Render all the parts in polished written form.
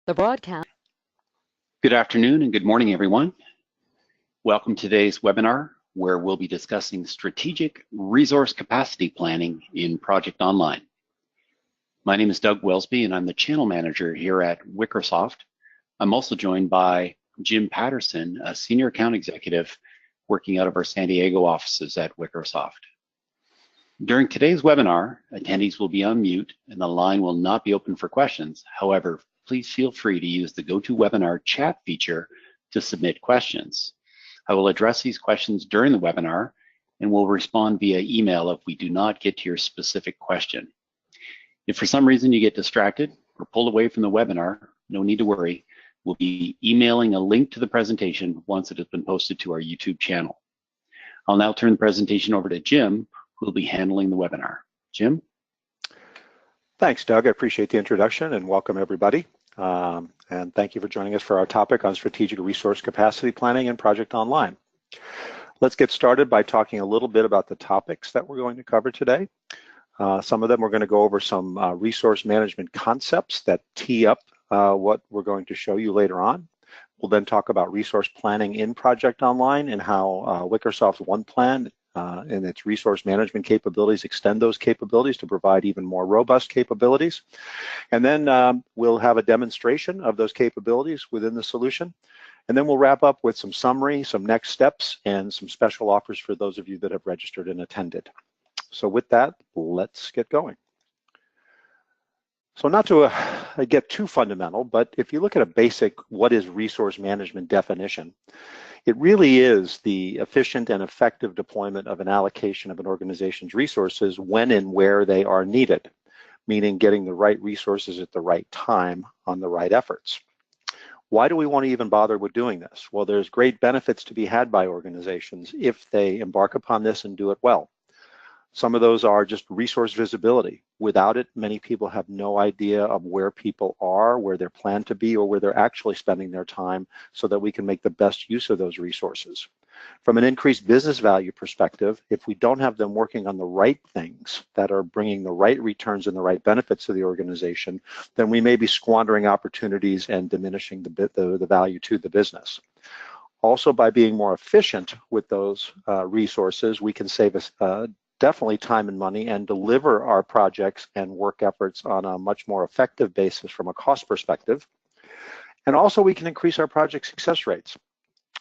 The broadcast. Good afternoon and good morning, everyone. Welcome to today's webinar, where we'll be discussing strategic resource capacity planning in Project Online. My name is Doug Welsby, and I'm the channel manager here at Wickersoft. I'm also joined by Jim Patterson, a senior account executive working out of our San Diego offices at Wickersoft. During today's webinar, attendees will be on mute and the line will not be open for questions. However, please feel free to use the GoToWebinar chat feature to submit questions. I will address these questions during the webinar and will respond via email if we do not get to your specific question. If for some reason you get distracted or pulled away from the webinar, no need to worry. We'll be emailing a link to the presentation once it has been posted to our YouTube channel. I'll now turn the presentation over to Jim, who will be handling the webinar. Jim? Thanks, Doug. I appreciate the introduction and welcome everybody. And thank you for joining us for our topic on strategic resource capacity planning in Project Online. Let's get started by talking a little bit about the topics that we're going to cover today. Some of them we're going to go over some resource management concepts that tee up what we're going to show you later on. We'll then talk about resource planning in Project Online and how Wickersoft's OnePlan and its resource management capabilities extend those capabilities to provide even more robust capabilities. And then we'll have a demonstration of those capabilities within the solution. And then we'll wrap up with some summary, some next steps, and some special offers for those of you that have registered and attended. So with that, let's get going. So not to get too fundamental, but if you look at a basic what is resource management definition, it really is the efficient and effective deployment of an allocation of an organization's resources when and where they are needed, meaning getting the right resources at the right time on the right efforts. Why do we want to even bother with doing this? Well, there's great benefits to be had by organizations if they embark upon this and do it well. Some of those are just resource visibility. Without it, many people have no idea of where people are, where they're planned to be, or where they're actually spending their time so that we can make the best use of those resources. From an increased business value perspective, if we don't have them working on the right things that are bringing the right returns and the right benefits to the organization, then we may be squandering opportunities and diminishing the value to the business. Also, by being more efficient with those resources, we can save us definitely time and money and deliver our projects and work efforts on a much more effective basis from a cost perspective. And also we can increase our project success rates.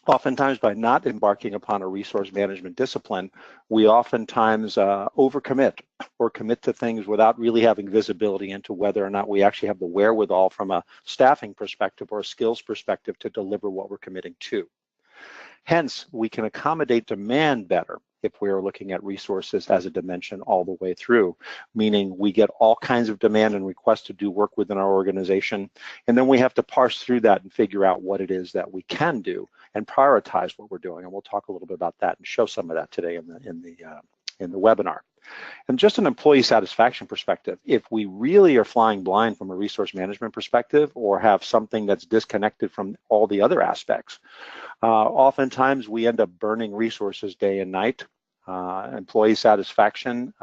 Oftentimes by not embarking upon a resource management discipline, we oftentimes overcommit or commit to things without really having visibility into whether or not we actually have the wherewithal from a staffing perspective or a skills perspective to deliver what we're committing to. Hence, we can accommodate demand better if we are looking at resources as a dimension all the way through, meaning we get all kinds of demand and requests to do work within our organization, and then we have to parse through that and figure out what it is that we can do and prioritize what we're doing. And we'll talk a little bit about that and show some of that today in the webinar. And just an employee satisfaction perspective, if we really are flying blind from a resource management perspective or have something that's disconnected from all the other aspects, oftentimes we end up burning resources day and night. Employee satisfaction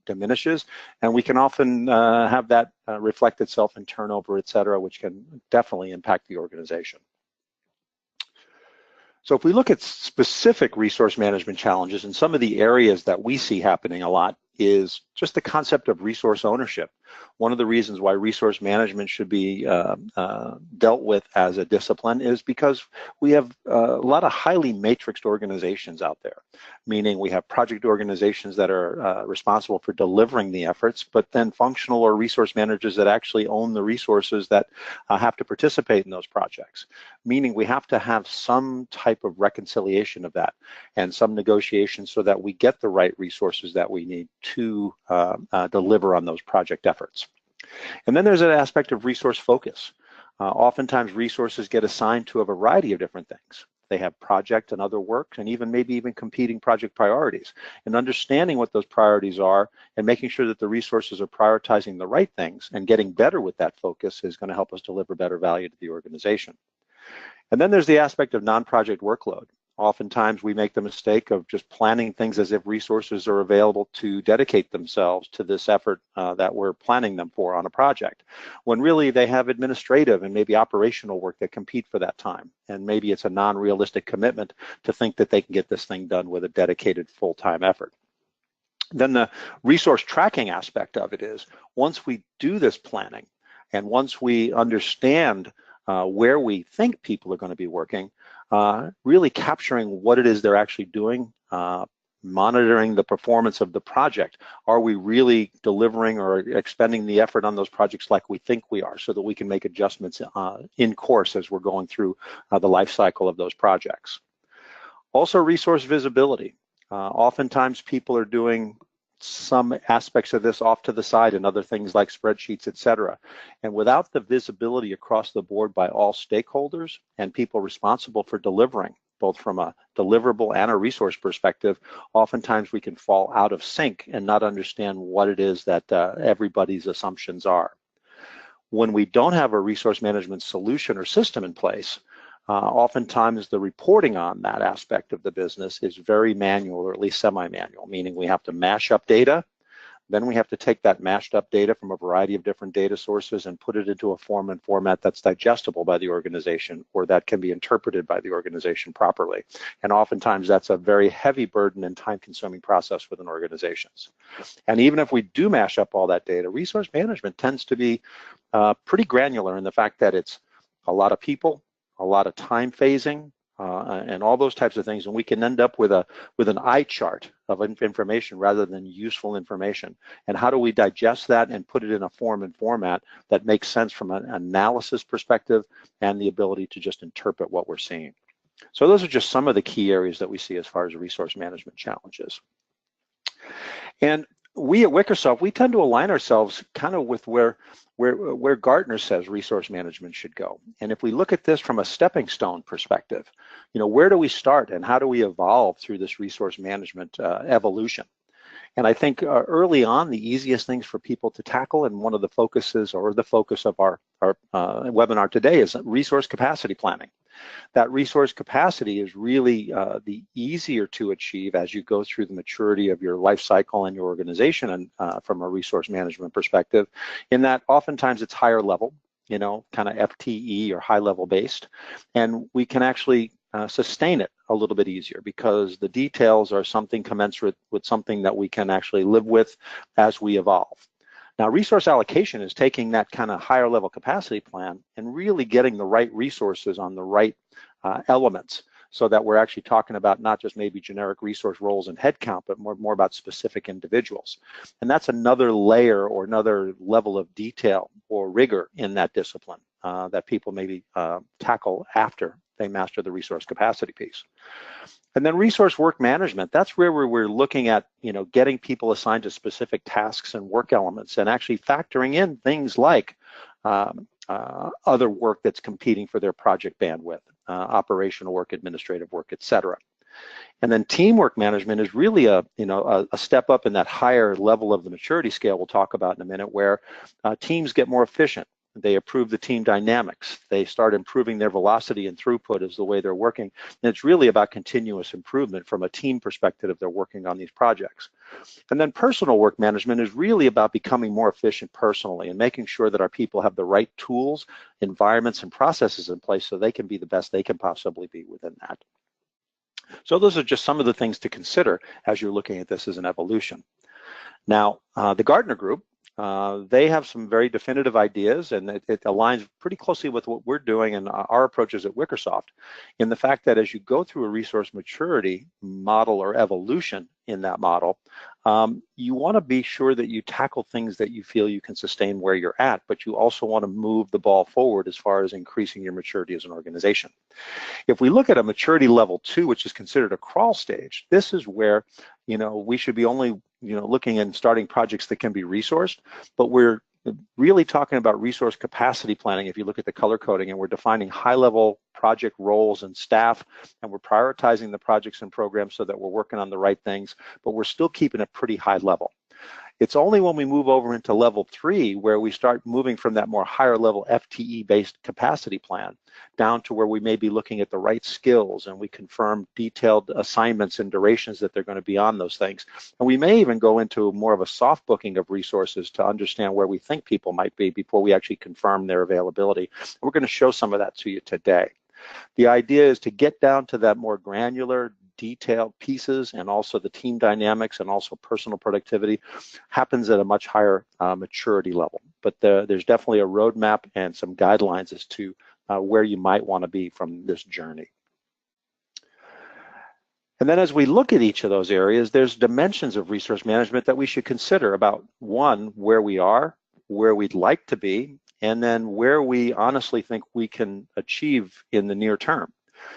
diminishes, and we can often have that reflect itself in turnover, et cetera, which can definitely impact the organization. So if we look at specific resource management challenges, and some of the areas that we see happening a lot is just the concept of resource ownership. One of the reasons why resource management should be dealt with as a discipline is because we have a lot of highly matrixed organizations out there, meaning we have project organizations that are responsible for delivering the efforts, but then functional or resource managers that actually own the resources that have to participate in those projects, meaning we have to have some type of reconciliation of that and some negotiation so that we get the right resources that we need to deliver on those project efforts. And then there's an aspect of resource focus. Oftentimes resources get assigned to a variety of different things. They have project and other work and maybe even competing project priorities. And understanding what those priorities are and making sure that the resources are prioritizing the right things and getting better with that focus is going to help us deliver better value to the organization. And then there's the aspect of non-project workload. Oftentimes we make the mistake of just planning things as if resources are available to dedicate themselves to this effort that we're planning them for on a project, when really they have administrative and maybe operational work that compete for that time. And maybe it's a non-realistic commitment to think that they can get this thing done with a dedicated full-time effort. Then the resource tracking aspect of it is, once we do this planning and once we understand where we think people are going to be working, really capturing what it is they're actually doing, monitoring the performance of the project. Are we really delivering or expending the effort on those projects like we think we are, so that we can make adjustments in course as we're going through the life cycle of those projects. Also, resource visibility. Oftentimes people are doing some aspects of this off to the side and other things like spreadsheets, etc. And without the visibility across the board by all stakeholders and people responsible for delivering, both from a deliverable and a resource perspective, oftentimes we can fall out of sync and not understand what it is that everybody's assumptions are. When we don't have a resource management solution or system in place, oftentimes the reporting on that aspect of the business is very manual, or at least semi-manual, meaning we have to mash up data. Then we have to take that mashed up data from a variety of different data sources and put it into a form and format that's digestible by the organization, or that can be interpreted by the organization properly. And oftentimes that's a very heavy burden and time-consuming process within organizations. And even if we do mash up all that data, resource management tends to be pretty granular in the fact that it's a lot of people, a lot of time phasing, and all those types of things, and we can end up with an eye chart of information rather than useful information. And how do we digest that and put it in a form and format that makes sense from an analysis perspective and the ability to just interpret what we're seeing? So those are just some of the key areas that we see as far as resource management challenges. And we at Wickersoft, we tend to align ourselves kind of with where Gartner says resource management should go. And if we look at this from a stepping stone perspective, where do we start and how do we evolve through this resource management evolution? And I think early on, the easiest things for people to tackle, and one of the focuses or the focus of our webinar today, is resource capacity planning. That resource capacity is really the easier to achieve as you go through the maturity of your life cycle and your organization, and from a resource management perspective, in that oftentimes it's higher level, kind of FTE or high level based, and we can actually sustain it a little bit easier because the details are something commensurate with something that we can actually live with as we evolve. Now, resource allocation is taking that kind of higher level capacity plan and really getting the right resources on the right elements, so that we're actually talking about not just maybe generic resource roles and headcount, but more about specific individuals. And that's another layer or another level of detail or rigor in that discipline that people maybe tackle after they master the resource capacity piece. And then resource work management, that's where we're looking at, getting people assigned to specific tasks and work elements, and actually factoring in things like other work that's competing for their project bandwidth, operational work, administrative work, etc. And then teamwork management is really a step up in that higher level of the maturity scale we'll talk about in a minute, where teams get more efficient. They improve the team dynamics. They start improving their velocity and throughput as the way they're working. And it's really about continuous improvement from a team perspective if they're working on these projects. And then personal work management is really about becoming more efficient personally and making sure that our people have the right tools, environments, and processes in place so they can be the best they can possibly be within that. So those are just some of the things to consider as you're looking at this as an evolution. Now, the Gartner Group, they have some very definitive ideas, and it aligns pretty closely with what we're doing and our approaches at Wickersoft, in the fact that as you go through a resource maturity model or evolution in that model, you want to be sure that you tackle things that you feel you can sustain where you're at, but you also want to move the ball forward as far as increasing your maturity as an organization. If we look at a maturity level 2, which is considered a crawl stage, this is where we should be only looking and starting projects that can be resourced, but we're really talking about resource capacity planning. If you look at the color coding, and we're defining high-level project roles and staff, and we're prioritizing the projects and programs so that we're working on the right things, but we're still keeping it pretty high level. It's only when we move over into level 3 where we start moving from that more higher level FTE-based capacity plan down to where we may be looking at the right skills, and we confirm detailed assignments and durations that they're going to be on those things. And we may even go into more of a soft booking of resources to understand where we think people might be before we actually confirm their availability. We're going to show some of that to you today. The idea is to get down to that more granular, detailed pieces, and also the team dynamics and also personal productivity happens at a much higher maturity level. But there's definitely a roadmap and some guidelines as to where you might want to be from this journey. And then as we look at each of those areas, there's dimensions of resource management that we should consider about, one, where we are, where we'd like to be, and then where we honestly think we can achieve in the near term.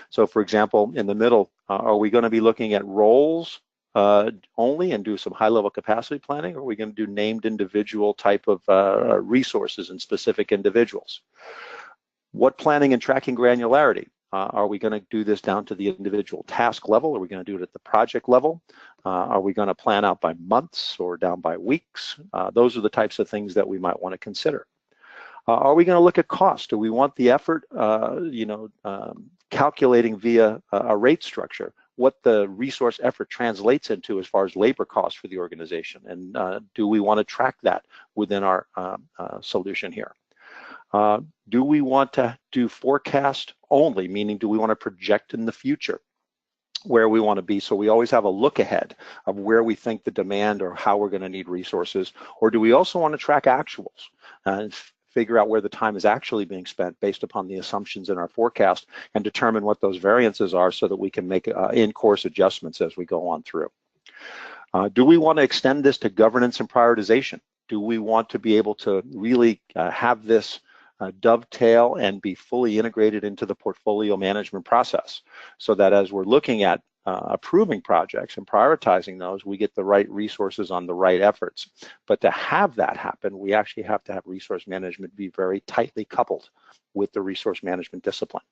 So for example, in the middle, are we going to be looking at roles only and do some high-level capacity planning, or are we going to do named individual type of resources and specific individuals? What planning and tracking granularity? Are we going to do this down to the individual task level? Are we going to do it at the project level? Are we going to plan out by months or down by weeks? Those are the types of things that we might want to consider. Are we going to look at cost? Do we want the effort, calculating via a rate structure, what the resource effort translates into as far as labor costs for the organization? And do we want to track that within our solution here? Do we want to do forecast only, meaning do we want to project in the future where we want to be, so we always have a look ahead of where we think the demand or how we're going to need resources? Or do we also want to track actuals and figure out where the time is actually being spent based upon the assumptions in our forecast and determine what those variances are so that we can make in-course adjustments as we go on through? Do we want to extend this to governance and prioritization? Do we want to be able to really have this dovetail and be fully integrated into the portfolio management process, so that as we're looking at approving projects and prioritizing those, we get the right resources on the right efforts? But to have that happen, we actually have to have resource management be very tightly coupled with the resource management discipline.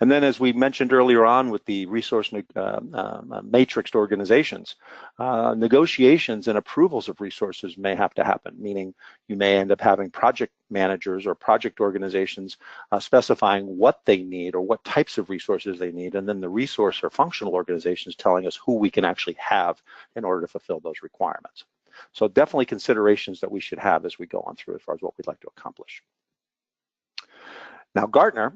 And then, as we mentioned earlier on with the resource matrixed organizations, negotiations and approvals of resources may have to happen, meaning you may end up having project managers or project organizations specifying what they need or what types of resources they need, and then the resource or functional organizations telling us who we can actually have in order to fulfill those requirements. So definitely considerations that we should have as we go on through as far as what we'd like to accomplish. Now, Gartner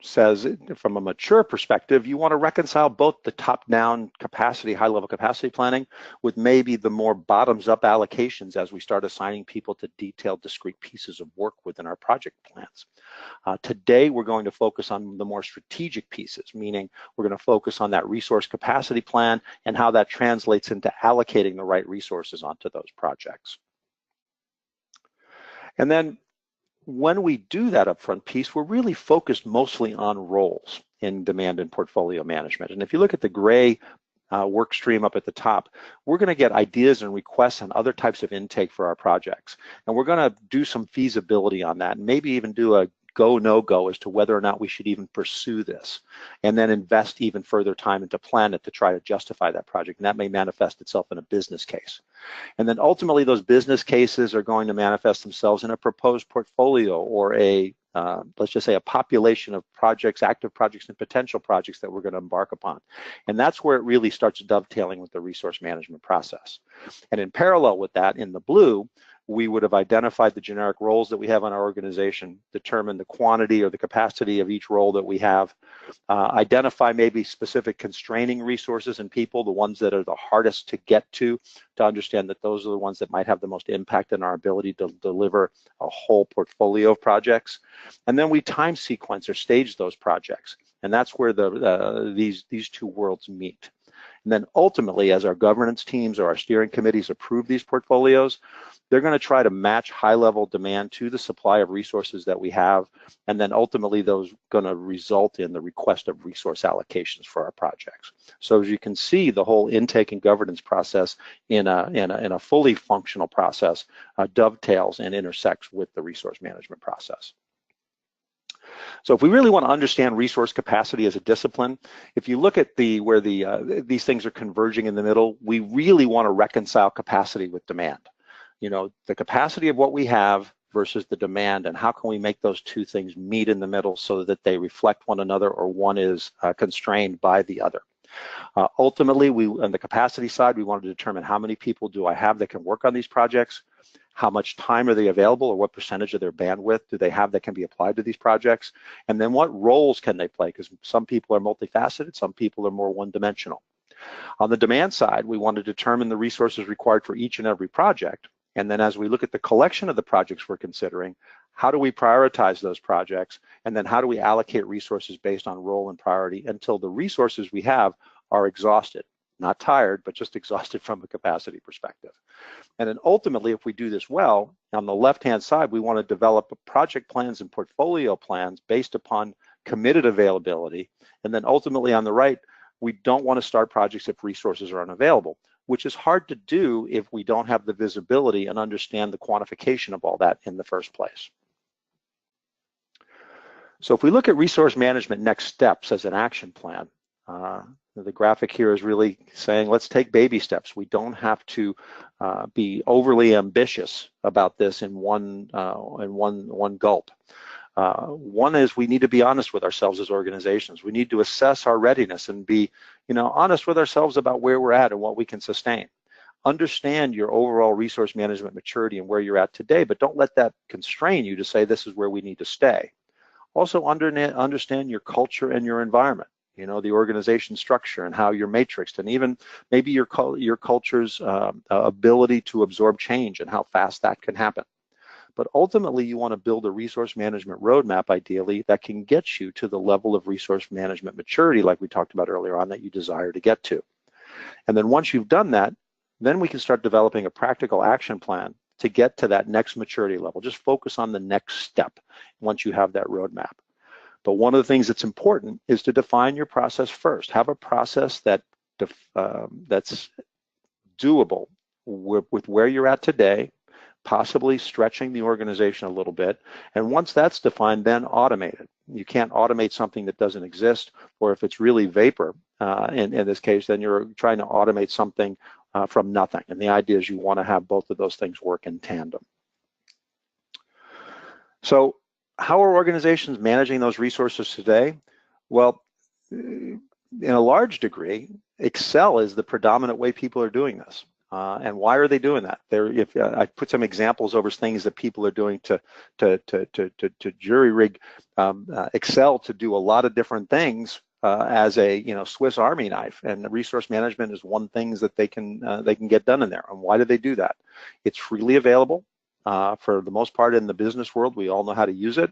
says, from a mature perspective, you want to reconcile both the top-down capacity, high-level capacity planning, with maybe the more bottoms-up allocations as we start assigning people to detailed, discrete pieces of work within our project plans. Today, we're going to focus on the more strategic pieces, meaning we're going to focus on that resource capacity plan and how that translates into allocating the right resources onto those projects. And then, when we do that upfront piece, we're really focused mostly on roles in demand and portfolio management. And if you look at the gray work stream up at the top, we're going to get ideas and requests and other types of intake for our projects. And we're going to do some feasibility on that, and maybe even do a go, no go as to whether or not we should even pursue this, and then invest even further time into plan it to try to justify that project. And that may manifest itself in a business case. And then ultimately those business cases are going to manifest themselves in a proposed portfolio or a, let's just say, a population of projects, active projects and potential projects that we're going to embark upon. And that's where it really starts dovetailing with the resource management process. And in parallel with that, in the blue, we would have identified the generic roles that we have in our organization, determined the quantity or the capacity of each role that we have, identify maybe specific constraining resources and people, the ones that are the hardest to get to understand that those are the ones that might have the most impact on our ability to deliver a whole portfolio of projects. And then we time sequence or stage those projects. And that's where these two worlds meet. And then ultimately, as our governance teams or our steering committees approve these portfolios, they're going to try to match high-level demand to the supply of resources that we have, and then ultimately those going to result in the request of resource allocations for our projects. So as you can see, the whole intake and governance process in a fully functional process dovetails and intersects with the resource management process. So if we really want to understand resource capacity as a discipline, if you look at where these things are converging in the middle, we really want to reconcile capacity with demand. The capacity of what we have versus the demand, and how can we make those two things meet in the middle so that they reflect one another, or one is constrained by the other. Ultimately, on the capacity side, we want to determine how many people do I have that can work on these projects, how much time are they available, or what percentage of their bandwidth do they have that can be applied to these projects, and then what roles can they play, because some people are multifaceted, some people are more one-dimensional. On the demand side, we want to determine the resources required for each and every project, and then as we look at the collection of the projects we're considering, how do we prioritize those projects, and then how do we allocate resources based on role and priority until the resources we have are exhausted, not tired, but just exhausted from a capacity perspective. And then ultimately, if we do this well, on the left-hand side, we want to develop project plans and portfolio plans based upon committed availability. And then ultimately on the right, we don't want to start projects if resources are unavailable, which is hard to do if we don't have the visibility and understand the quantification of all that in the first place. So if we look at resource management next steps as an action plan, the graphic here is really saying, let's take baby steps. We don't have to be overly ambitious about this in one gulp. One is we need to be honest with ourselves as organizations. We need to assess our readiness and be, honest with ourselves about where we're at and what we can sustain. Understand your overall resource management maturity and where you're at today, but don't let that constrain you to say this is where we need to stay. Also understand your culture and your environment. The organization structure and how you're matrixed, and even maybe your culture's ability to absorb change and how fast that can happen. But ultimately, you want to build a resource management roadmap, ideally, that can get you to the level of resource management maturity, like we talked about earlier on, that you desire to get to. And then once you've done that, then we can start developing a practical action plan to get to that next maturity level. Just focus on the next step once you have that roadmap. But one of the things that's important is to define your process first. Have a process that's doable with where you're at today, possibly stretching the organization a little bit. And once that's defined, then automate it. You can't automate something that doesn't exist, or if it's really vapor, in this case, then you're trying to automate something from nothing. And the idea is you want to have both of those things work in tandem. So how are organizations managing those resources today? Well, in a large degree, Excel is the predominant way people are doing this. And why are they doing that? I put some examples over things that people are doing to jury rig Excel to do a lot of different things as a Swiss Army knife. And the resource management is one thing that they can get done in there. And why do they do that? It's freely available. For the most part in the business world, we all know how to use it.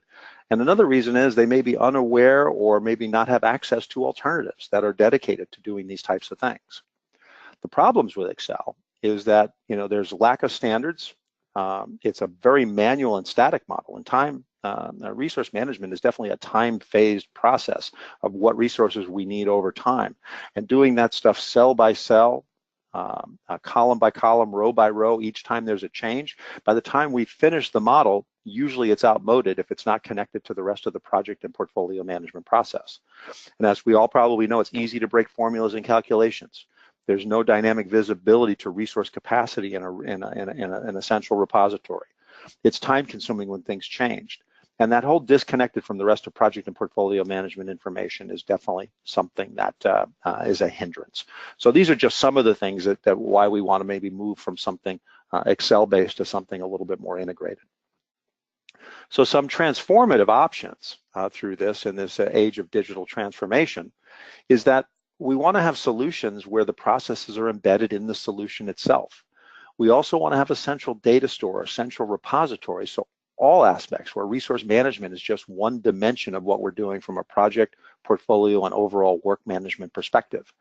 And another reason is they may be unaware or maybe not have access to alternatives that are dedicated to doing these types of things. The problems with Excel is that there's lack of standards. It's a very manual and static model. And time resource management is definitely a time-phased process of what resources we need over time. And doing that stuff cell by cell, column by column, row by row, each time there's a change. By the time we finish the model, usually it's outmoded if it's not connected to the rest of the project and portfolio management process. And as we all probably know, it's easy to break formulas and calculations. There's no dynamic visibility to resource capacity in a central repository. It's time consuming when things changed. And that whole disconnected from the rest of project and portfolio management information is definitely something that is a hindrance. So these are just some of the things that why we want to maybe move from something Excel-based to something a little bit more integrated. So some transformative options through this in this age of digital transformation is that we want to have solutions where the processes are embedded in the solution itself. We also want to have a central data store, a central repository, so all aspects where resource management is just one dimension of what we're doing from a project, portfolio, and overall work management perspective.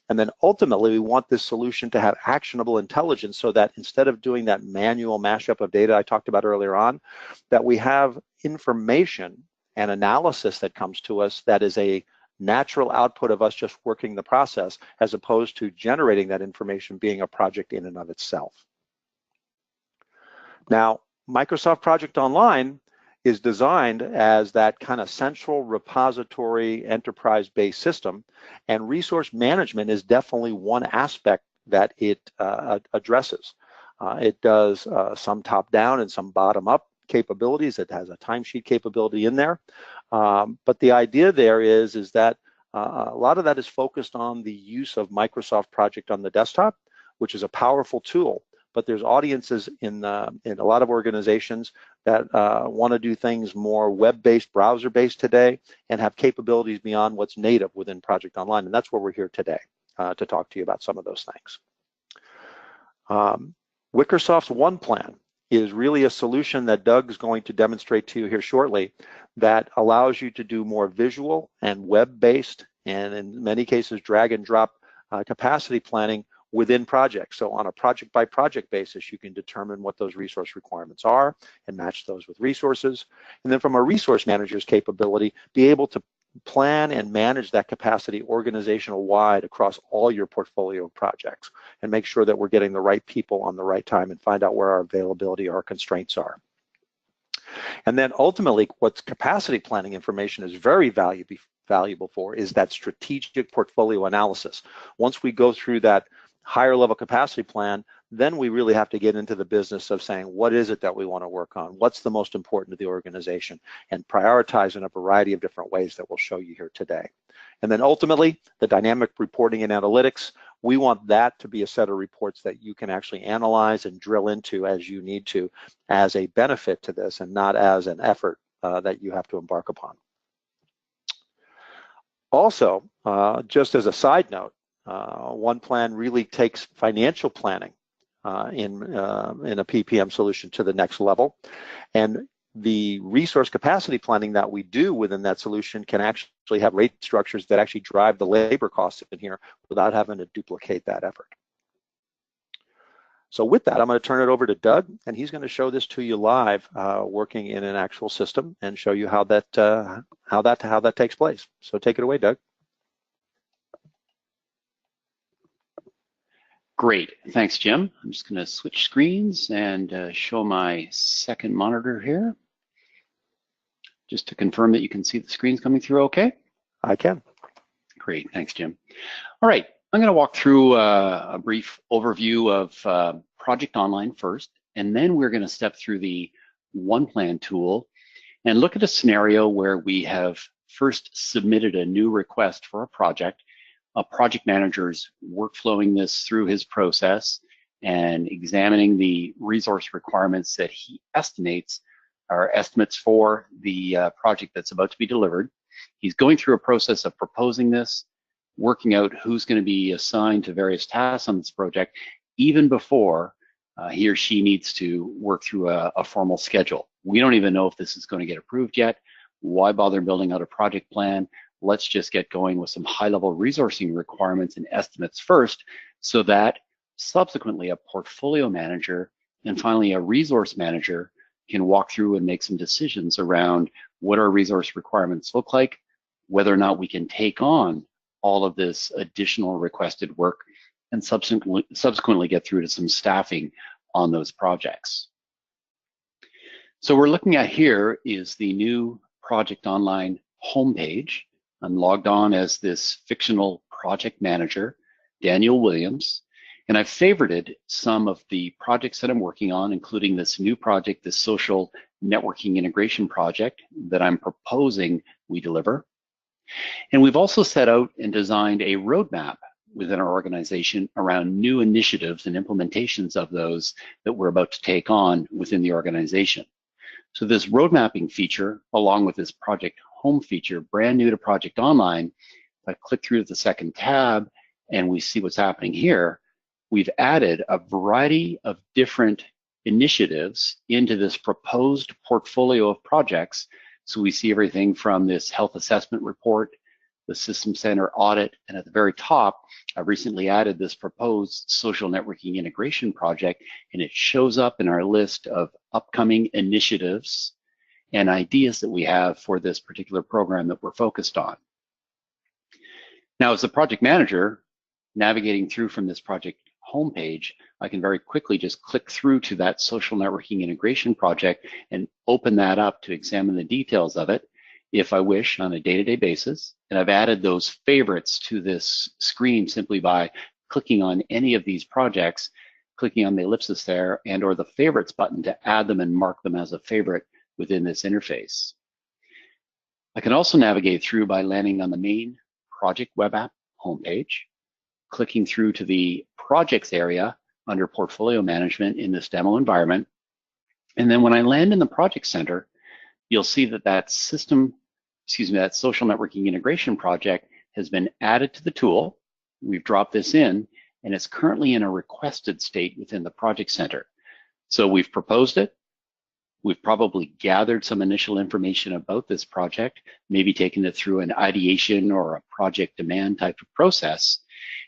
And then ultimately, we want this solution to have actionable intelligence so that instead of doing that manual mashup of data I talked about earlier on, that we have information and analysis that comes to us that is a natural output of us just working the process, as opposed to generating that information being a project in and of itself. Now, Microsoft Project Online is designed as that kind of central repository enterprise-based system, and resource management is definitely one aspect that it addresses. It does some top-down and some bottom-up capabilities. It has a timesheet capability in there, but the idea there is that a lot of that is focused on the use of Microsoft Project on the desktop, which is a powerful tool. But there's audiences in a lot of organizations that want to do things more web-based, browser-based today, and have capabilities beyond what's native within Project Online. And that's where we're here today to talk to you about some of those things. Wickersoft's OnePlan is really a solution that Doug's going to demonstrate to you here shortly that allows you to do more visual and web-based, and in many cases drag and drop capacity planning within projects. So on a project by project basis, you can determine what those resource requirements are and match those with resources. And then from a resource manager's capability, be able to plan and manage that capacity organizational wide across all your portfolio of projects and make sure that we're getting the right people on the right time and find out where our availability or constraints are. And then ultimately, what's capacity planning information is very valuable for is that strategic portfolio analysis. Once we go through that higher level capacity plan, then we really have to get into the business of saying, what is it that we want to work on? What's the most important to the organization? And prioritize in a variety of different ways that we'll show you here today. And then ultimately, the dynamic reporting and analytics, we want that to be a set of reports that you can actually analyze and drill into as you need to as a benefit to this and not as an effort that you have to embark upon. Also, just as a side note, OnePlan really takes financial planning in a PPM solution to the next level. And the resource capacity planning that we do within that solution can actually have rate structures that actually drive the labor costs in here without having to duplicate that effort. So with that, I'm going to turn it over to Doug, and he's going to show this to you live, working in an actual system, and show you how that takes place. So take it away, Doug. Great, thanks, Jim. I'm just going to switch screens and show my second monitor here, just to confirm that you can see the screens coming through okay? I can. Great, thanks, Jim. All right, I'm going to walk through a brief overview of Project Online first, and then we're going to step through the OnePlan tool and look at a scenario where we have first submitted a new request for a project. A project manager's workflowing this through his process and examining the resource requirements that he estimates are estimates for the project that's about to be delivered. He's going through a process of proposing this, working out who's going to be assigned to various tasks on this project, even before he or she needs to work through a formal schedule. We don't even know if this is going to get approved yet. Why bother building out a project plan? Let's just get going with some high-level resourcing requirements and estimates first, so that subsequently a portfolio manager and finally a resource manager can walk through and make some decisions around what our resource requirements look like, whether or not we can take on all of this additional requested work, and subsequently get through to some staffing on those projects. So we're looking at here is the new Project Online homepage. I'm logged on as this fictional project manager, Daniel Williams, and I've favorited some of the projects that I'm working on, including this new project, this social networking integration project that I'm proposing we deliver. And we've also set out and designed a roadmap within our organization around new initiatives and implementations of those that we're about to take on within the organization. So this road mapping feature, along with this project home feature, brand new to Project Online, if I click through to the second tab and we see what's happening here, we've added a variety of different initiatives into this proposed portfolio of projects. So we see everything from this health assessment report, the system center audit, and at the very top, I've recently added this proposed social networking integration project, and it shows up in our list of upcoming initiatives and ideas that we have for this particular program that we're focused on. Now, as the project manager, navigating through from this Project homepage, I can very quickly just click through to that social networking integration project and open that up to examine the details of it if I wish on a day-to-day basis. And I've added those favorites to this screen simply by clicking on any of these projects, clicking on the ellipsis there and or the favorites button to add them and mark them as a favorite within this interface. I can also navigate through by landing on the main project web app homepage, clicking through to the projects area under portfolio management in this demo environment. And then when I land in the project center, you'll see that that social networking integration project has been added to the tool. We've dropped this in, and it's currently in a requested state within the project center. So we've proposed it. We've probably gathered some initial information about this project, maybe taken it through an ideation or a project demand type of process.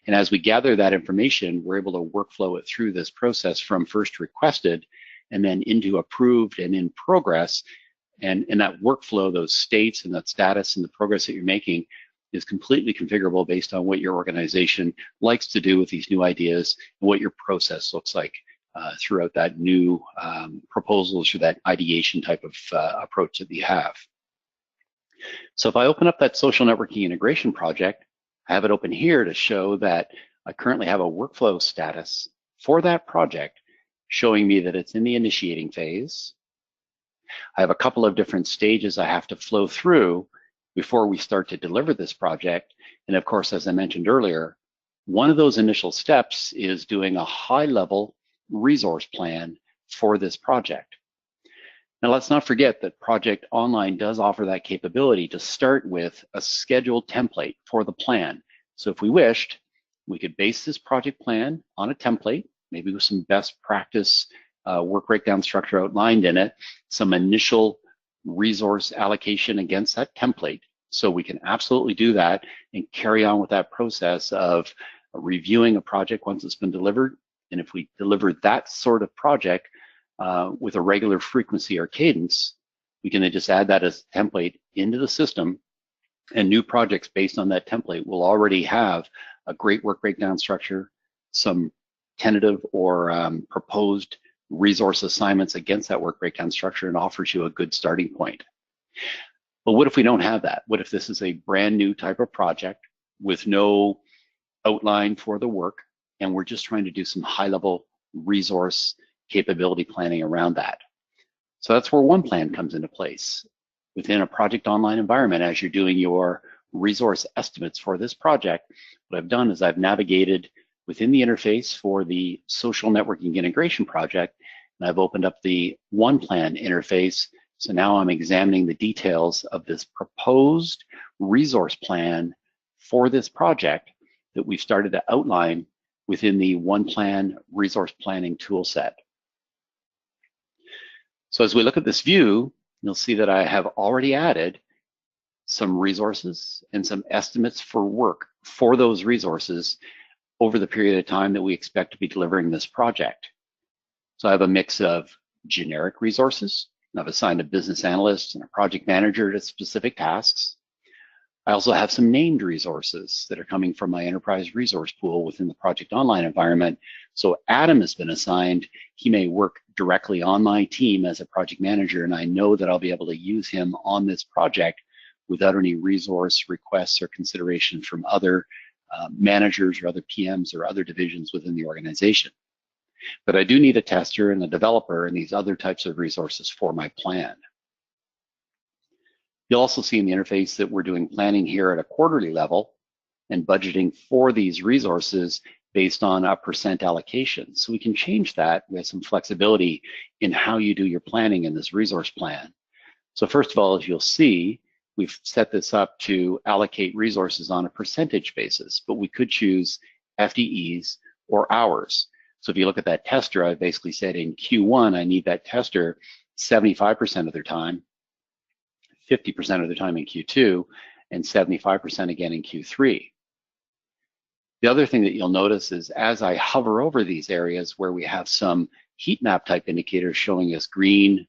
And as we gather that information, we're able to workflow it through this process from first requested and then into approved and in progress. And in that workflow, those states and that status and the progress that you're making is completely configurable based on what your organization likes to do with these new ideas and what your process looks like throughout that new proposals or that ideation type of approach that you have. So if I open up that social networking integration project, I have it open here to show that I currently have a workflow status for that project showing me that it's in the initiating phase. I have a couple of different stages I have to flow through before we start to deliver this project. And of course, as I mentioned earlier, one of those initial steps is doing a high-level resource plan for this project. Now, let's not forget that Project Online does offer that capability to start with a scheduled template for the plan. So if we wished, we could base this project plan on a template, maybe with some best practice work breakdown structure outlined in it, some initial resource allocation against that template. So we can absolutely do that and carry on with that process of reviewing a project once it's been delivered. And if we deliver that sort of project with a regular frequency or cadence, we can then just add that as a template into the system, and new projects based on that template will already have a great work breakdown structure, some tentative or proposed resource assignments against that work breakdown structure, and offers you a good starting point. But what if we don't have that? What if this is a brand new type of project with no outline for the work, and we're just trying to do some high-level resource capability planning around that? So that's where OnePlan comes into place. Within a Project Online environment, as you're doing your resource estimates for this project, what I've done is I've navigated within the interface for the social networking integration project, and I've opened up the OnePlan interface. So now I'm examining the details of this proposed resource plan for this project that we've started to outline within the OnePlan resource planning toolset. So as we look at this view, you'll see that I have already added some resources and some estimates for work for those resources over the period of time that we expect to be delivering this project. So I have a mix of generic resources. I've assigned a business analyst and a project manager to specific tasks. I also have some named resources that are coming from my enterprise resource pool within the Project Online environment. So Adam has been assigned. He may work directly on my team as a project manager, and I know that I'll be able to use him on this project without any resource requests or consideration from other managers or other PMs or other divisions within the organization. But I do need a tester and a developer and these other types of resources for my plan. You'll also see in the interface that we're doing planning here at a quarterly level and budgeting for these resources based on a % allocation. So we can change that with some flexibility in how you do your planning in this resource plan. So first of all, as you'll see, we've set this up to allocate resources on a percentage basis, but we could choose FTEs or hours. So if you look at that tester, I basically said in Q1, I need that tester 75% of their time, 50% of the time in Q2, and 75% again in Q3. The other thing that you'll notice is as I hover over these areas where we have some heat map type indicators showing us green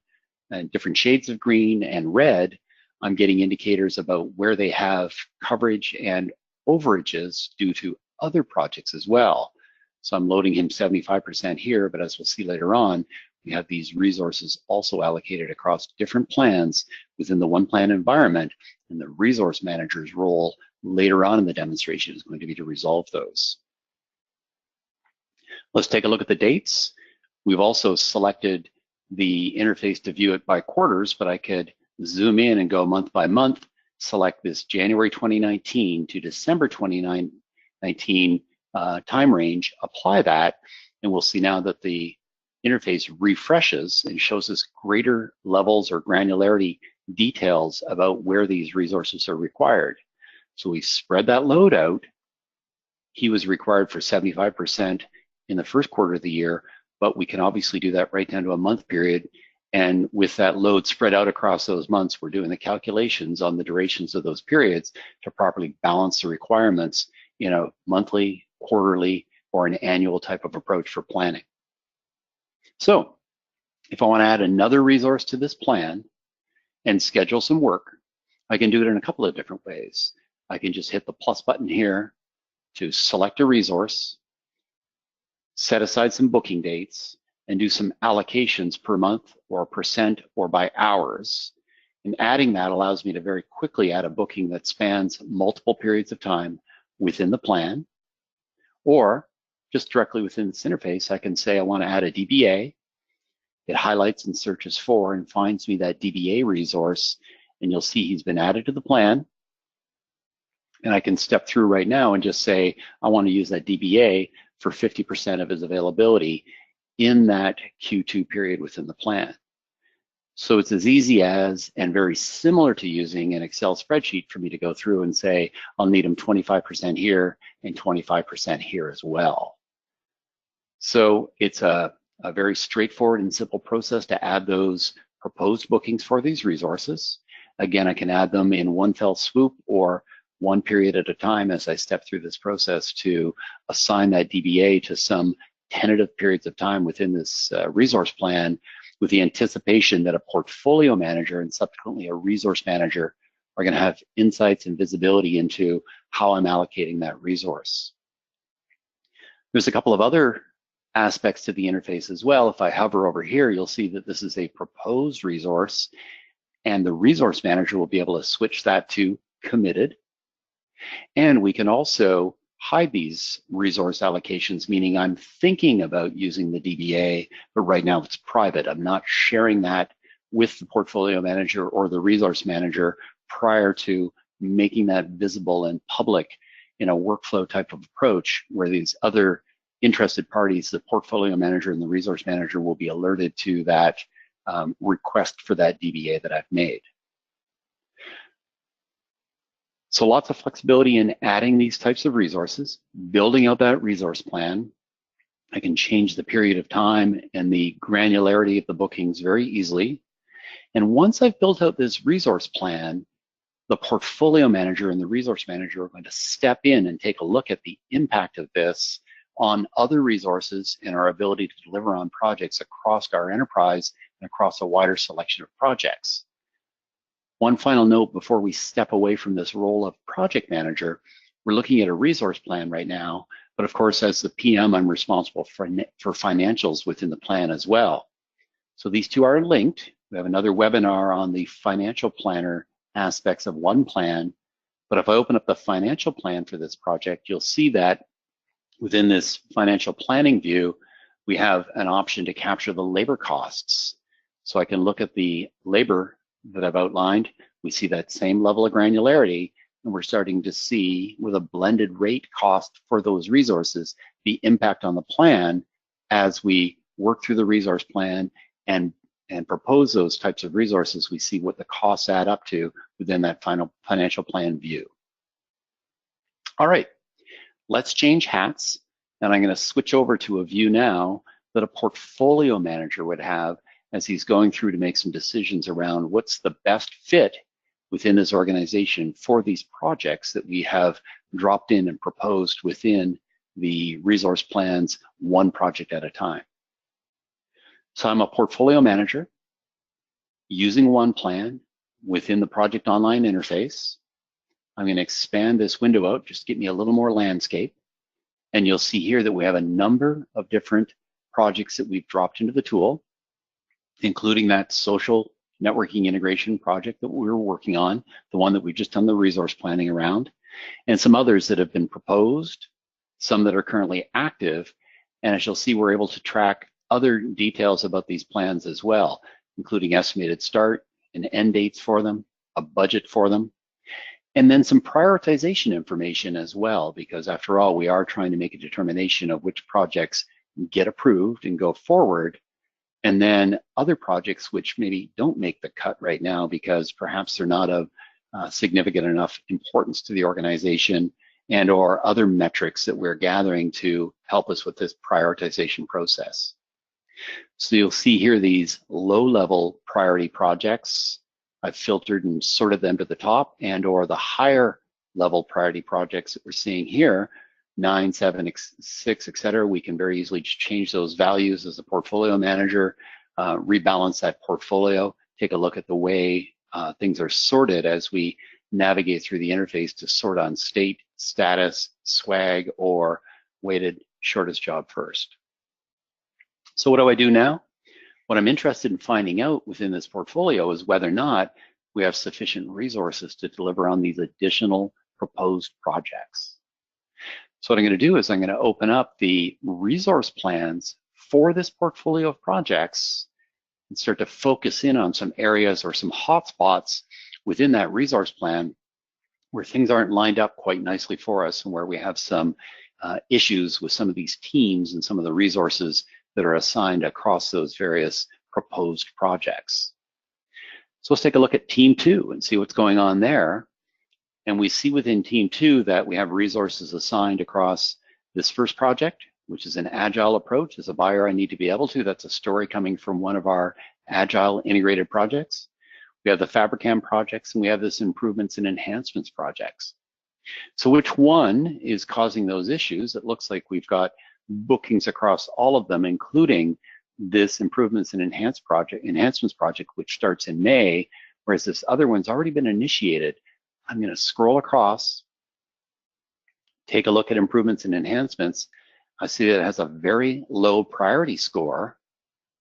and different shades of green and red, I'm getting indicators about where they have coverage and overages due to other projects as well. So I'm loading him 75% here, but as we'll see later on, we have these resources also allocated across different plans within the OnePlan environment, and the resource manager's role later on in the demonstration is going to be to resolve those. Let's take a look at the dates. We've also selected the interface to view it by quarters, but I could zoom in and go month by month, select this January 2019 to December 2019 time range, apply that, and we'll see now that the interface refreshes and shows us greater levels or granularity details about where these resources are required. So we spread that load out. He was required for 75% in the first quarter of the year, but we can obviously do that right down to a month period. And with that load spread out across those months, we're doing the calculations on the durations of those periods to properly balance the requirements in a monthly, quarterly, or an annual type of approach for planning. So if I want to add another resource to this plan and schedule some work, I can do it in a couple of different ways. I can just hit the plus button here to select a resource, set aside some booking dates, and do some allocations per month or percent or by hours. And adding that allows me to very quickly add a booking that spans multiple periods of time within the plan, or just directly within this interface, I can say I want to add a DBA. It highlights and searches for and finds me that DBA resource, and you'll see he's been added to the plan. And I can step through right now and just say, I want to use that DBA for 50% of his availability in that Q2 period within the plan. So it's as easy as, and very similar to using an Excel spreadsheet for me to go through and say, I'll need him 25% here and 25% here as well. So it's a very straightforward and simple process to add those proposed bookings for these resources. Again, I can add them in one fell swoop or one period at a time as I step through this process to assign that DBA to some tentative periods of time within this resource plan, with the anticipation that a portfolio manager and subsequently a resource manager are going to have insights and visibility into how I'm allocating that resource. There's a couple of other aspects to the interface as well. If I hover over here, you'll see that this is a proposed resource, and the resource manager will be able to switch that to committed. And we can also hide these resource allocations, meaning I'm thinking about using the DBA, but right now it's private. I'm not sharing that with the portfolio manager or the resource manager prior to making that visible and public in a workflow type of approach where these other interested parties, the portfolio manager and the resource manager, will be alerted to that request for that DBA that I've made. So lots of flexibility in adding these types of resources, building out that resource plan. I can change the period of time and the granularity of the bookings very easily. And once I've built out this resource plan, the portfolio manager and the resource manager are going to step in and take a look at the impact of this on other resources and our ability to deliver on projects across our enterprise and across a wider selection of projects. One final note before we step away from this role of project manager, we're looking at a resource plan right now, but of course, as the PM, I'm responsible for financials within the plan as well. So these two are linked. We have another webinar on the financial planner aspects of OnePlan, but if I open up the financial plan for this project, you'll see that within this financial planning view, we have an option to capture the labor costs. So I can look at the labor that I've outlined. We see that same level of granularity, and we're starting to see with a blended rate cost for those resources, the impact on the plan as we work through the resource plan and propose those types of resources. We see what the costs add up to within that final financial plan view. All right, let's change hats, and I'm going to switch over to a view now that a portfolio manager would have as he's going through to make some decisions around what's the best fit within his organization for these projects that we have dropped in and proposed within the resource plans, one project at a time. So I'm a portfolio manager using OnePlan within the Project Online interface. I'm going to expand this window out, just get me a little more landscape. And you'll see here that we have a number of different projects that we've dropped into the tool, including that social networking integration project that we were working on, the one that we've just done the resource planning around, and some others that have been proposed, some that are currently active. And as you'll see, we're able to track other details about these plans as well, including estimated start and end dates for them, a budget for them, and then some prioritization information as well, because after all, we are trying to make a determination of which projects get approved and go forward, and then other projects which maybe don't make the cut right now because perhaps they're not of significant enough importance to the organization, and or other metrics that we're gathering to help us with this prioritization process. So you'll see here these low-level priority projects. I've filtered and sorted them to the top, and or the higher level priority projects that we're seeing here, 9, 7, 6, et cetera. We can very easily change those values as a portfolio manager, rebalance that portfolio, take a look at the way things are sorted as we navigate through the interface to sort on state, status, swag, or weighted shortest job first. So what do I do now? What I'm interested in finding out within this portfolio is whether or not we have sufficient resources to deliver on these additional proposed projects. So what I'm going to do is I'm going to open up the resource plans for this portfolio of projects and start to focus in on some areas or some hotspots within that resource plan where things aren't lined up quite nicely for us and where we have some issues with some of these teams and some of the resources that are assigned across those various proposed projects. So let's take a look at Team 2 and see what's going on there. And we see within Team 2 that we have resources assigned across this first project, which is an agile approach. As a buyer, I need to be able to. That's a story coming from one of our agile integrated projects. We have the Fabricam projects, and we have this improvements and enhancements projects. So which one is causing those issues? It looks like we've got bookings across all of them, including this improvements and enhancements project, which starts in May, whereas this other one's already been initiated. I'm going to scroll across, take a look at improvements and enhancements. I see that it has a very low priority score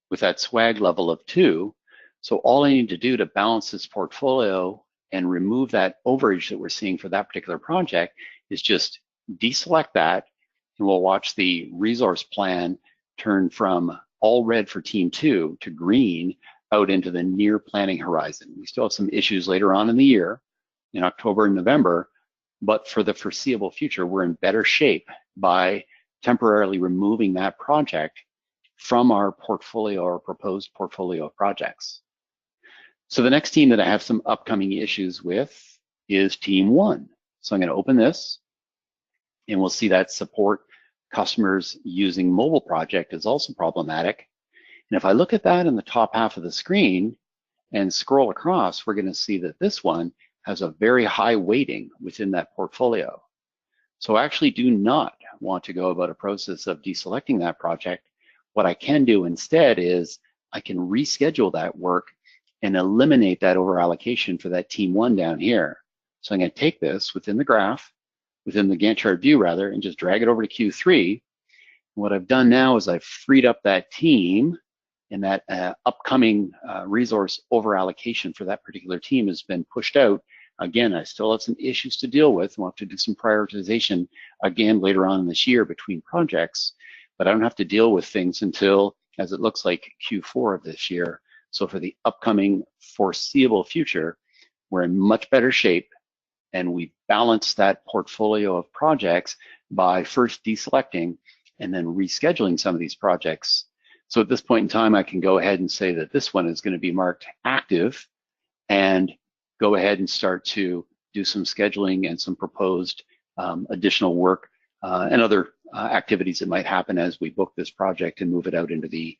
with that swag level of 2. So all I need to do to balance this portfolio and remove that overage that we're seeing for that particular project is just deselect that, and we'll watch the resource plan turn from all red for Team 2 to green out into the near planning horizon. We still have some issues later on in the year, in October and November, but for the foreseeable future, we're in better shape by temporarily removing that project from our portfolio or proposed portfolio of projects. So the next team that I have some upcoming issues with is Team 1. So I'm going to open this, and we'll see that support customers using mobile project is also problematic. And if I look at that in the top half of the screen and scroll across, we're going to see that this one has a very high weighting within that portfolio. So I actually do not want to go about a process of deselecting that project. What I can do instead is I can reschedule that work and eliminate that over allocation for that Team 1 down here. So I'm going to take this within the graph, within the Gantt chart view rather, and just drag it over to Q3. And what I've done now is I've freed up that team, and that upcoming resource over allocation for that particular team has been pushed out. Again, I still have some issues to deal with. We'll have to do some prioritization again later on in this year between projects, but I don't have to deal with things until, as it looks like, Q4 of this year. So for the upcoming foreseeable future, we're in much better shape, and we balance that portfolio of projects by first deselecting and then rescheduling some of these projects. So at this point in time, I can go ahead and say that this one is going to be marked active and go ahead and start to do some scheduling and some proposed additional work and other activities that might happen as we book this project and move it out into the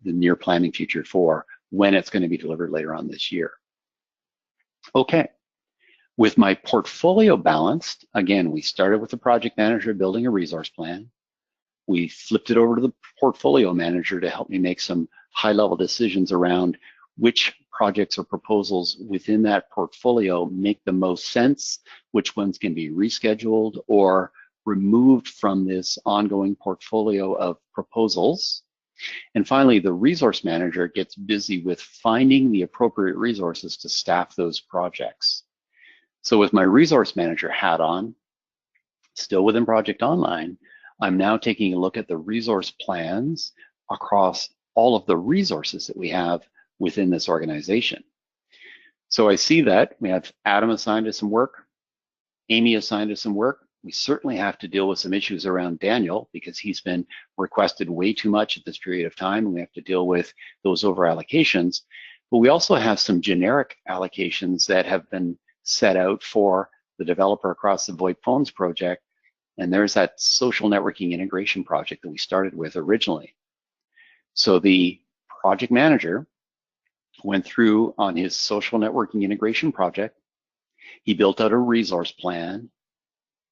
near planning future for when it's going to be delivered later on this year. Okay, with my portfolio balanced, again, we started with the project manager building a resource plan. We flipped it over to the portfolio manager to help me make some high-level decisions around which projects or proposals within that portfolio make the most sense, which ones can be rescheduled or removed from this ongoing portfolio of proposals. And finally, the resource manager gets busy with finding the appropriate resources to staff those projects. So with my resource manager hat on, still within Project Online, I'm now taking a look at the resource plans across all of the resources that we have within this organization. So I see that we have Adam assigned to some work, Amy assigned to some work. We certainly have to deal with some issues around Daniel because he's been requested way too much at this period of time, and we have to deal with those over allocations. But we also have some generic allocations that have been set out for the developer across the VoIP phones project. And there's that social networking integration project that we started with originally. So the project manager went through on his social networking integration project. He built out a resource plan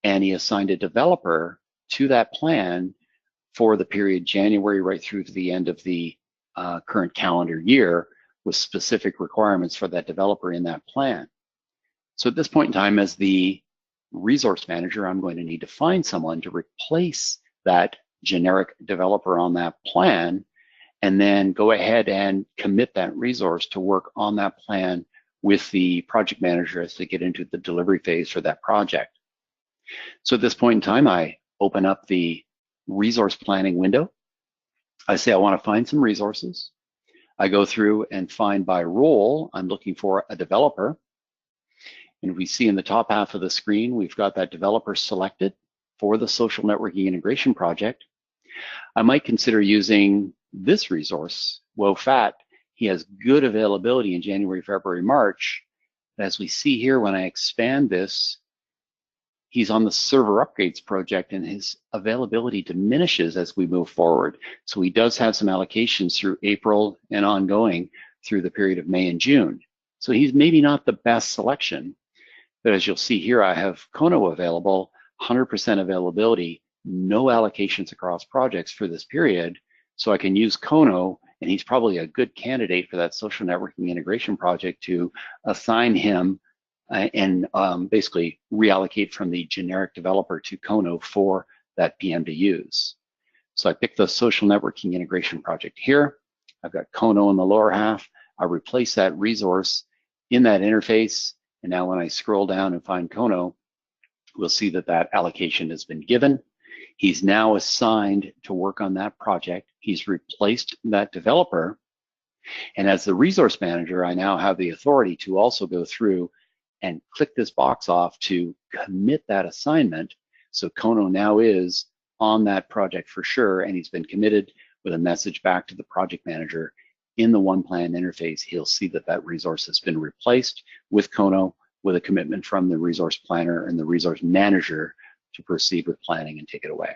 and he assigned a developer to that plan for the period January right through to the end of the current calendar year with specific requirements for that developer in that plan. So at this point in time, as the resource manager, I'm going to need to find someone to replace that generic developer on that plan, and then go ahead and commit that resource to work on that plan with the project manager as they get into the delivery phase for that project. So at this point in time, I open up the resource planning window. I say I want to find some resources. I go through and find by role, I'm looking for a developer. And we see in the top half of the screen, we've got that developer selected for the social networking integration project. I might consider using this resource, WoFat. He has good availability in January, February, March. As we see here, when I expand this, he's on the server upgrades project and his availability diminishes as we move forward. So he does have some allocations through April and ongoing through the period of May and June. So he's maybe not the best selection. But as you'll see here, I have Kono available, 100% availability, no allocations across projects for this period. So I can use Kono, and he's probably a good candidate for that social networking integration project to assign him and basically reallocate from the generic developer to Kono for that PM to use. So I pick the social networking integration project here. I've got Kono in the lower half. I replace that resource in that interface. And now when I scroll down and find Kono, we'll see that that allocation has been given. He's now assigned to work on that project. He's replaced that developer. And as the resource manager, I now have the authority to also go through and click this box off to commit that assignment. So Kono now is on that project for sure, and he's been committed with a message back to the project manager. In the OnePlan interface, he'll see that that resource has been replaced with Kono with a commitment from the resource planner and the resource manager to proceed with planning and take it away.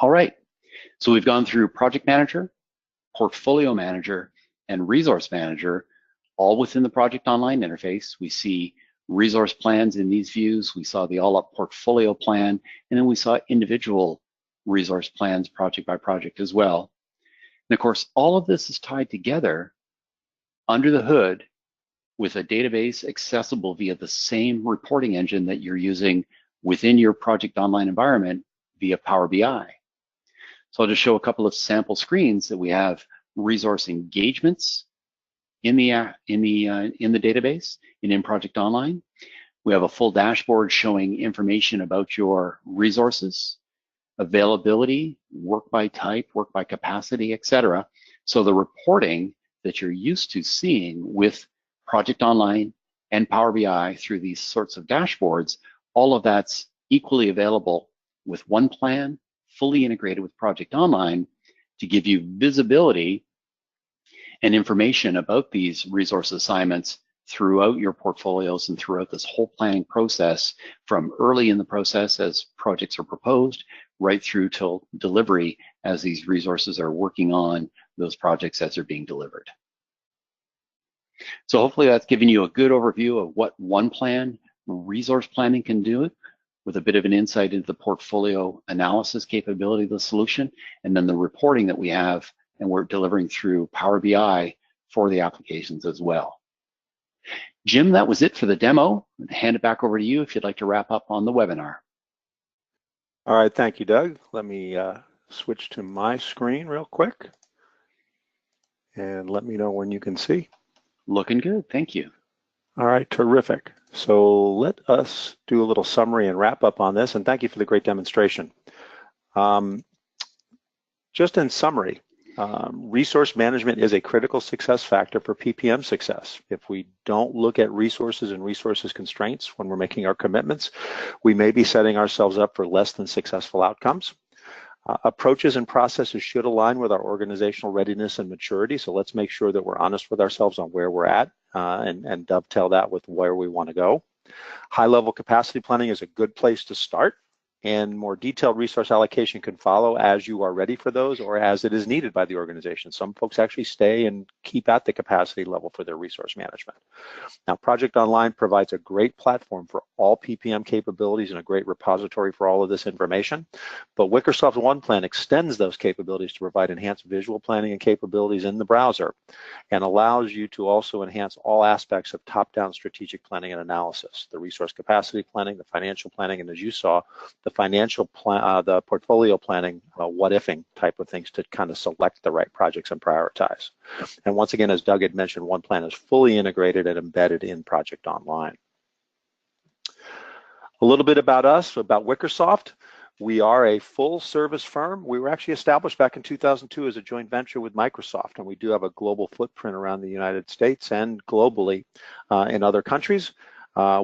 All right, so we've gone through project manager, portfolio manager, and resource manager, all within the Project Online interface. We see resource plans in these views. We saw the all-up portfolio plan, and then we saw individual resource plans project by project as well. And of course, all of this is tied together under the hood with a database accessible via the same reporting engine that you're using within your Project Online environment via Power BI. So I'll just show a couple of sample screens that we have resource engagements in the database and in Project Online. We have a full dashboard showing information about your resources, availability, work by type, work by capacity, etc. So the reporting that you're used to seeing with Project Online and Power BI through these sorts of dashboards, all of that's equally available with OnePlan, fully integrated with Project Online to give you visibility and information about these resource assignments throughout your portfolios and throughout this whole planning process, from early in the process as projects are proposed, right through till delivery as these resources are working on those projects as they're being delivered. So hopefully that's given you a good overview of what OnePlan resource planning can do, with a bit of an insight into the portfolio analysis capability of the solution, and then the reporting that we have and we're delivering through Power BI for the applications as well. Jim, that was it for the demo. I'll hand it back over to you if you'd like to wrap up on the webinar. All right, thank you, Doug. Let me switch to my screen real quick and let me know when you can see. Looking good, thank you. All right, terrific. So let us do a little summary and wrap up on this, and thank you for the great demonstration. Just in summary, resource management is a critical success factor for PPM success. If we don't look at resources and resources constraints when we're making our commitments, we may be setting ourselves up for less than successful outcomes. Approaches and processes should align with our organizational readiness and maturity, so let's make sure that we're honest with ourselves on where we're at and dovetail that with where we want to go. High-level capacity planning is a good place to start, and more detailed resource allocation can follow as you are ready for those or as it is needed by the organization. Some folks actually stay and keep at the capacity level for their resource management. Now, Project Online provides a great platform for all PPM capabilities and a great repository for all of this information, but Wickersoft's OnePlan extends those capabilities to provide enhanced visual planning and capabilities in the browser and allows you to also enhance all aspects of top-down strategic planning and analysis, the resource capacity planning, the financial planning, and as you saw, the financial plan, the portfolio planning, what-ifing type of things to kind of select the right projects and prioritize. And once again, as Doug had mentioned, OnePlan is fully integrated and embedded in Project Online. A little bit about us, about Wickersoft. We are a full-service firm. We were actually established back in 2002 as a joint venture with Microsoft, and we do have a global footprint around the United States and globally in other countries.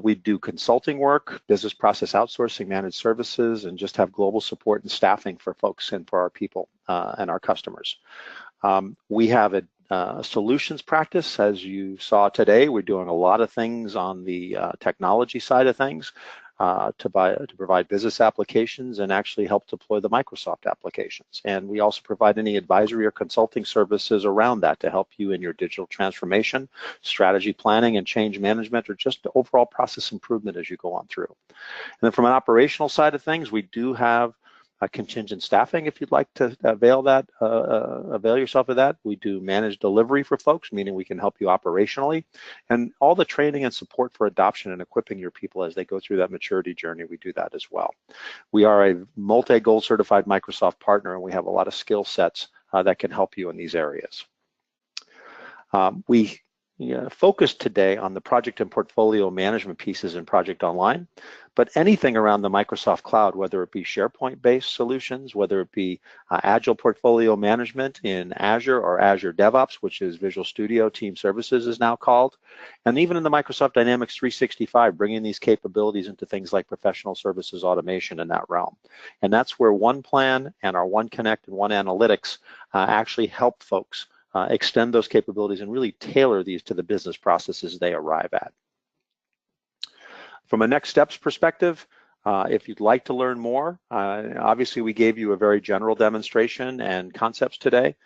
We do consulting work, business process outsourcing, managed services, and just have global support and staffing for folks and for our people and our customers. We have a solutions practice. As you saw today, we're doing a lot of things on the technology side of things to provide business applications and actually help deploy the Microsoft applications. And we also provide any advisory or consulting services around that to help you in your digital transformation, strategy planning, and change management, or just overall process improvement as you go on through. And then from an operational side of things, we do have contingent staffing if you'd like to avail yourself of that. We do managed delivery for folks, meaning we can help you operationally, and all the training and support for adoption and equipping your people as they go through that maturity journey, we do that as well. We are a multi-gold certified Microsoft partner, and we have a lot of skill sets that can help you in these areas. We focus today on the project and portfolio management pieces in Project Online, but anything around the Microsoft Cloud, whether it be SharePoint-based solutions, whether it be Agile portfolio management in Azure or Azure DevOps, which is Visual Studio Team Services is now called, and even in the Microsoft Dynamics 365, bringing these capabilities into things like professional services automation in that realm. And that's where OnePlan and our OneConnect and OneAnalytics actually help folks extend those capabilities and really tailor these to the business processes they arrive at. From a next steps perspective, if you'd like to learn more, obviously we gave you a very general demonstration and concepts today.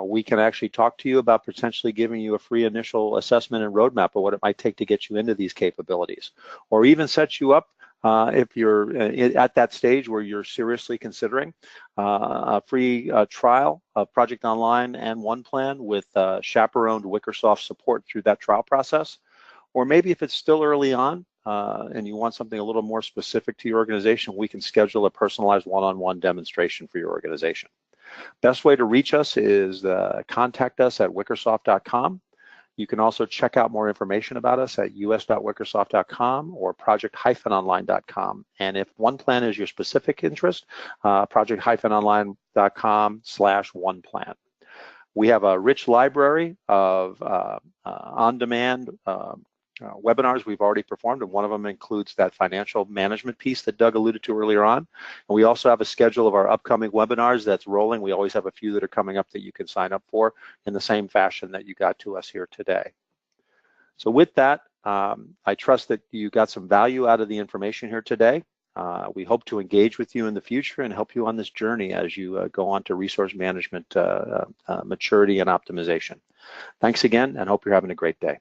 We can actually talk to you about potentially giving you a free initial assessment and roadmap of what it might take to get you into these capabilities, or even set you up if you're at that stage where you're seriously considering a free trial of Project Online and OnePlan with chaperoned Wickersoft support through that trial process. Or maybe if it's still early on and you want something a little more specific to your organization, we can schedule a personalized one-on-one demonstration for your organization. Best way to reach us is contact us at wickersoft.com. You can also check out more information about us at us.wickersoft.com or project-online.com. And if OnePlan is your specific interest, project-online.com/OnePlan. We have a rich library of on-demand webinars we've already performed, and one of them includes that financial management piece that Doug alluded to earlier on. And we also have a schedule of our upcoming webinars that's rolling. We always have a few that are coming up that you can sign up for in the same fashion that you got to us here today. So with that, I trust that you got some value out of the information here today. We hope to engage with you in the future and help you on this journey as you go on to resource management maturity and optimization. Thanks again, and hope you're having a great day.